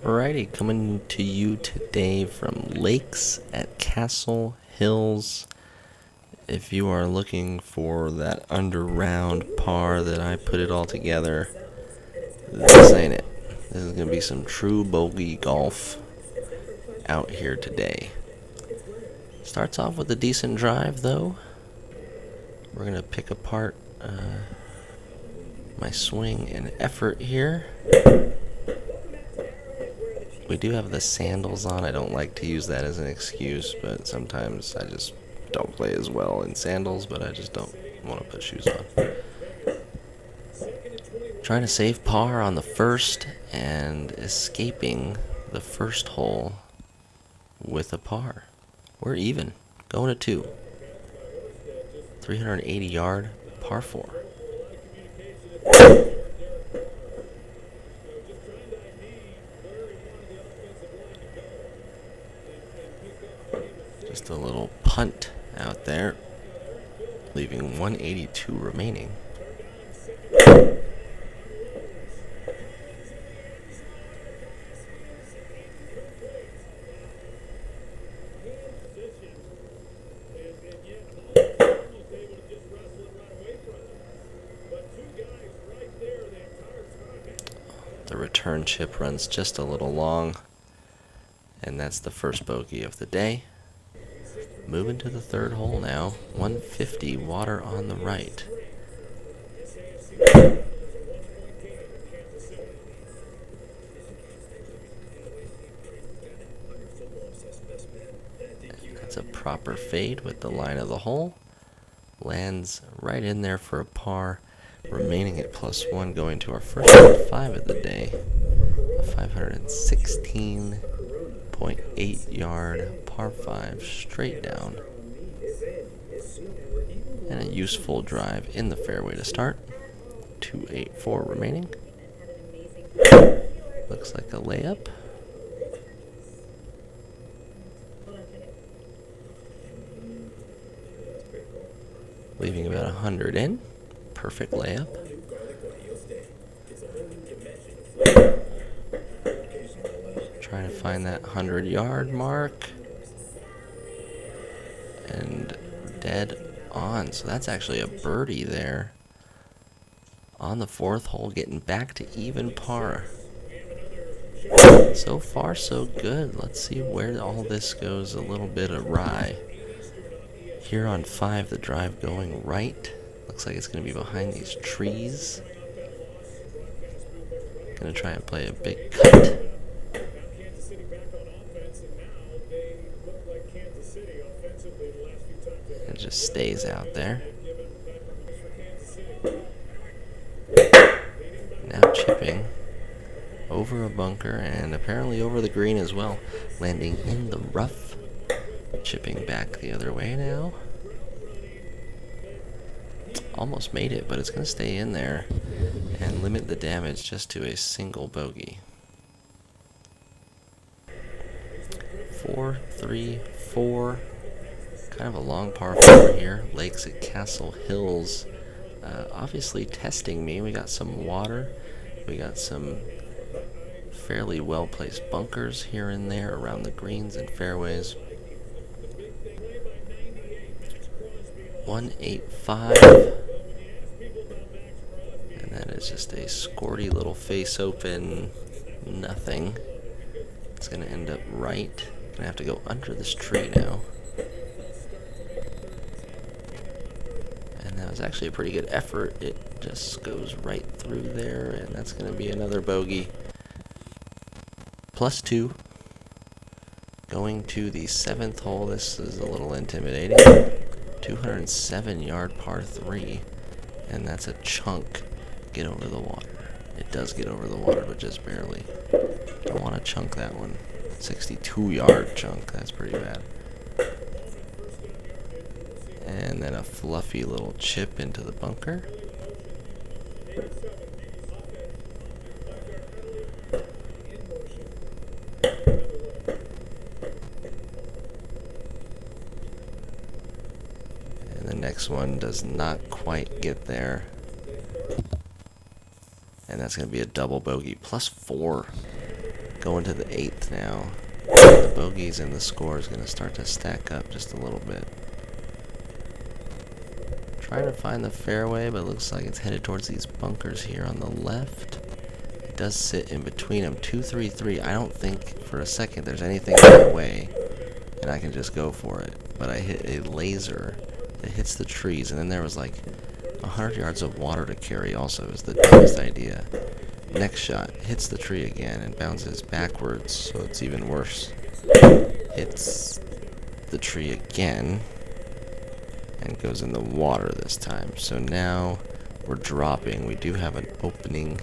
Alrighty, coming to you today from Lakes at Castle Hills. If you are looking for that under round par that I put it all together, this ain't it. This is going to be some true bogey golf out here today. Starts off with a decent drive though. We're going to pick apart my swing and effort here. We do have the sandals on. I don't like to use that as an excuse, but sometimes I just don't play as well in sandals, but I just don't want to put shoes on. Trying to save par on the first and escaping the first hole with a par. We're even. Going to 2. 380 yard par 4. Just a little punt out there, leaving 182 remaining. The return chip runs just a little long, and that's the first bogey of the day. Moving to the third hole now. 150, water on the right. That's a proper fade with the line of the hole. Lands right in there for a par, remaining at +1, going to our first par 5 of the day. A 516.8 yard par 5 straight down. And a useful drive in the fairway to start. 284 remaining. Looks like a layup. Leaving about 100 in. Perfect layup. Trying to find that 100-yard mark. And dead on. So that's actually a birdie there. On the fourth hole, getting back to even par. So far, so good. Let's see where all this goes a little bit awry. Here on 5, the drive going right. Looks like it's going to be behind these trees. Going to try and play a big cut. It just stays out there. Now chipping over a bunker and apparently over the green as well. Landing in the rough. Chipping back the other way now. Almost made it, but it's going to stay in there and limit the damage just to a single bogey. 4, 3, 4. Kind of a long par 4 here. Lakes at Castle Hills. Obviously testing me. We got some water. We got some fairly well-placed bunkers here and there around the greens and fairways. 185. And that is just a squirty little face open nothing. It's going to end up right. Going to have to go under this tree now. And that was actually a pretty good effort. It just goes right through there, and that's going to be another bogey. +2. Going to the 7th hole. This is a little intimidating. 207 yard par 3, and that's a chunk. Get over the water. It does get over the water, but just barely. Don't want to chunk that one. 62 yard chunk. That's pretty bad. And then a fluffy little chip into the bunker. And the next one does not quite get there. And that's going to be a double bogey. +4. Going to the 8th now. The bogeys and the score is going to start to stack up just a little bit. Trying to find the fairway, but it looks like it's headed towards these bunkers here on the left. It does sit in between them. 2, 3, 3. I don't think for a second there's anything in my way, and I can just go for it. But I hit a laser that hits the trees, and then there was like 100 yards of water to carry also. Is the dumbest idea. Next shot hits the tree again and bounces backwards, so it's even worse. Hits the tree again and goes in the water this time. So now we're dropping. We do have an opening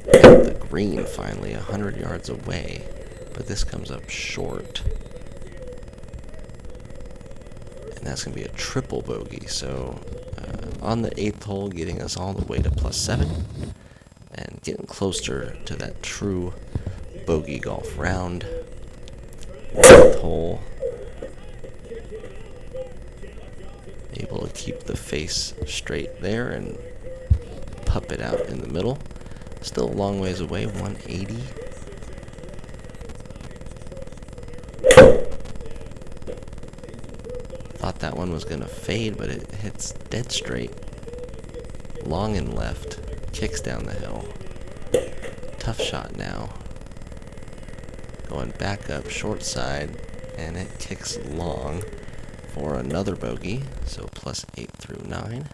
at the green finally, 100 yards away, but this comes up short. And that's going to be a triple bogey. So on the 8th hole, getting us all the way to +7 and getting closer to that true bogey golf round. 9th hole. Able to keep the face straight there and pup it out in the middle. Still a long ways away, 180. Thought that one was going to fade, but it hits dead straight. Long and left. Kicks down the hill. Tough shot now. Going back up short side, and it kicks long for another bogey, so +8 through 9.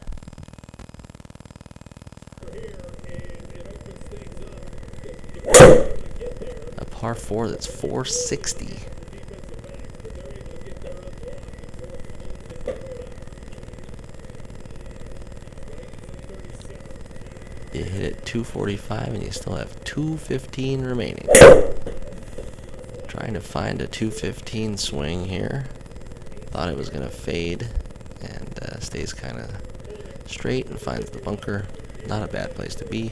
A par 4 that's 460. You hit it 245 and you still have 215 remaining. Trying to find a 215 swing here. Thought it was going to fade, and stays kind of straight and finds the bunker. Not a bad place to be.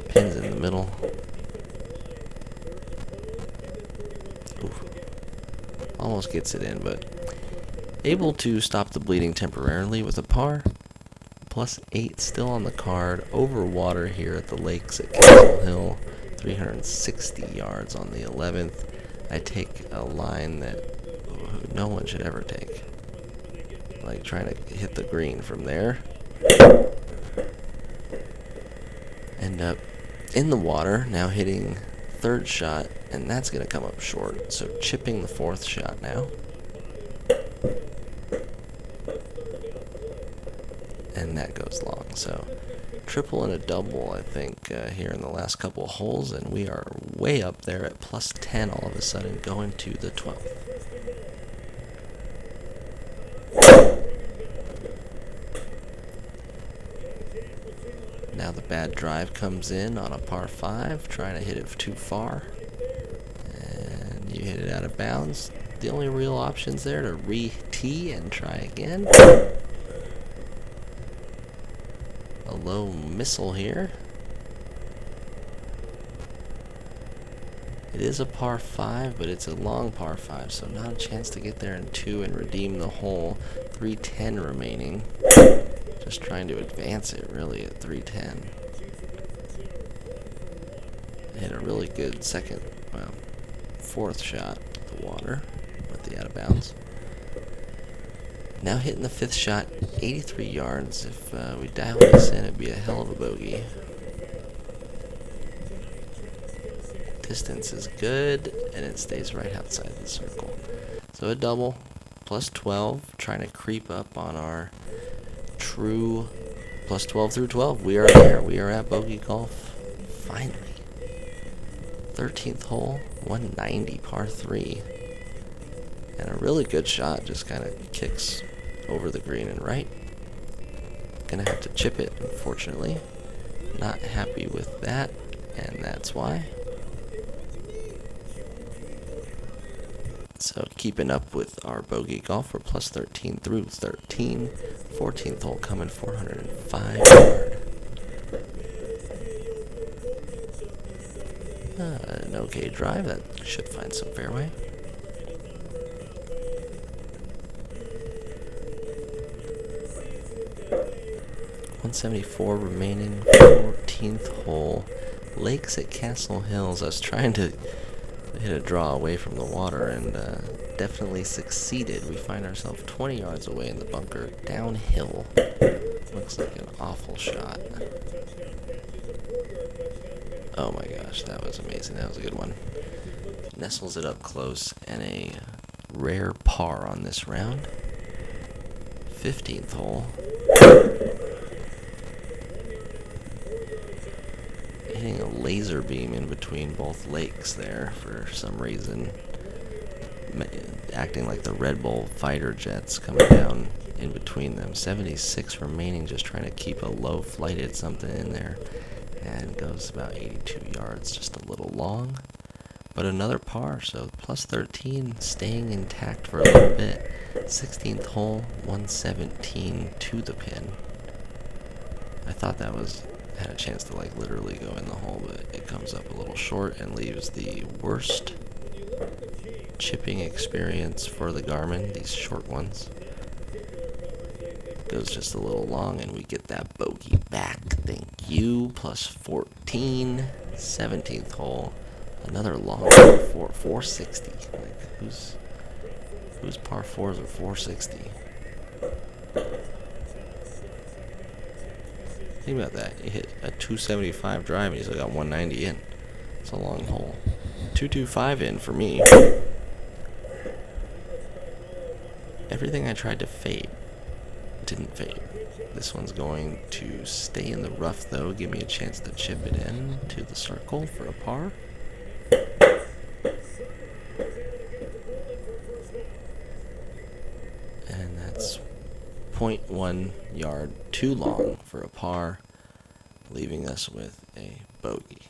Pins in the middle. Oof. Almost gets it in, but able to stop the bleeding temporarily with a par. +8 still on the card. Over water here at the lakes at Castle Hill. 360 yards on the 11th. I take a line that no one should ever take. Like trying to hit the green from there. End up in the water, now hitting 3rd shot, and that's going to come up short. So chipping the 4th shot now. And that goes long. So triple and a double, I think, here in the last couple of holes, and we are way up there at +10 all of a sudden, going to the 12th. Now the bad drive comes in on a par 5, trying to hit it too far, and you hit it out of bounds. The only real options there to re-tee and try again. A low missile here. It is a par 5, but it's a long par 5, so not a chance to get there in 2 and redeem the hole. 310 remaining. Just trying to advance it, really, at 310. Hit a really good 4th shot at the water with the out of bounds. Now hitting the 5th shot, 83 yards. If we dial this in, it'd be a hell of a bogey. Distance is good, and it stays right outside the circle. So a double, +12, trying to creep up on our true +12 through 12. We are there. We are at bogey golf. Finally. 13th hole, 190, par 3. And a really good shot, just kind of kicks over the green and right. Gonna have to chip it, unfortunately. Not happy with that, and that's why. So keeping up with our bogey golf, we're +13 through 13. 14th hole coming 405 yard. An okay drive, that should find some fairway. .174 remaining, 14th hole. Lakes at Castle Hills. I was trying to hit a draw away from the water and definitely succeeded. We find ourselves 20 yards away in the bunker, downhill. Looks like an awful shot. Oh my gosh, that was amazing. That was a good one. Nestles it up close, and a rare par on this round. 15th hole. Hitting a laser beam in between both lakes there for some reason. Acting like the Red Bull fighter jets coming down in between them. 76 remaining, just trying to keep a low flighted something in there. And goes about 82 yards, just a little long. But another par, so plus 13, staying intact for a little bit. 16th hole, 117 to the pin. I thought that had a chance to like literally go in the hole, but it comes up a little short and leaves the worst chipping experience for the Garmin, these short ones. Goes just a little long, and we get that bogey back. Thank you. Plus 14. 17th hole. Another long 460. Like, who's par 4s or 460? Think about that. You hit a 275 drive and you still got 190 in. It's a long hole. 225 in for me. Everything I tried to fade didn't fade. This one's going to stay in the rough though, give me a chance to chip it in to the circle for a par. And that's 0.1 yard too long for a par, leaving us with a bogey.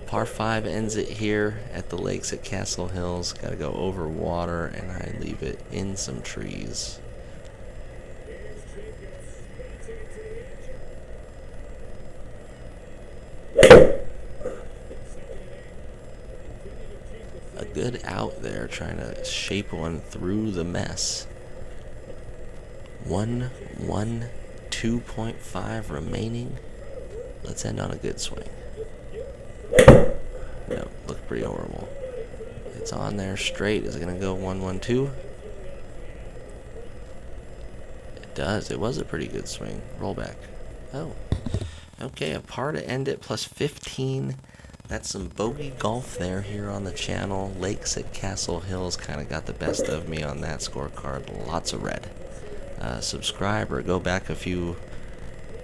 Par 5 ends it here at the lakes at Castle Hills. Gotta go over water, and I leave it in some trees. A good out there, trying to shape one through the mess. 2.5 remaining. Let's end on a good swing. No, looked pretty horrible. It's on there straight. Is it going to go 1-1-2? It does. It was a pretty good swing. Roll back. Oh. Okay, a par to end it, plus 15. That's some bogey golf there here on the channel. Lakes at Castle Hills kind of got the best of me on that scorecard. Lots of red. Subscribe or go back a few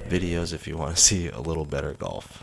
videos if you want to see a little better golf.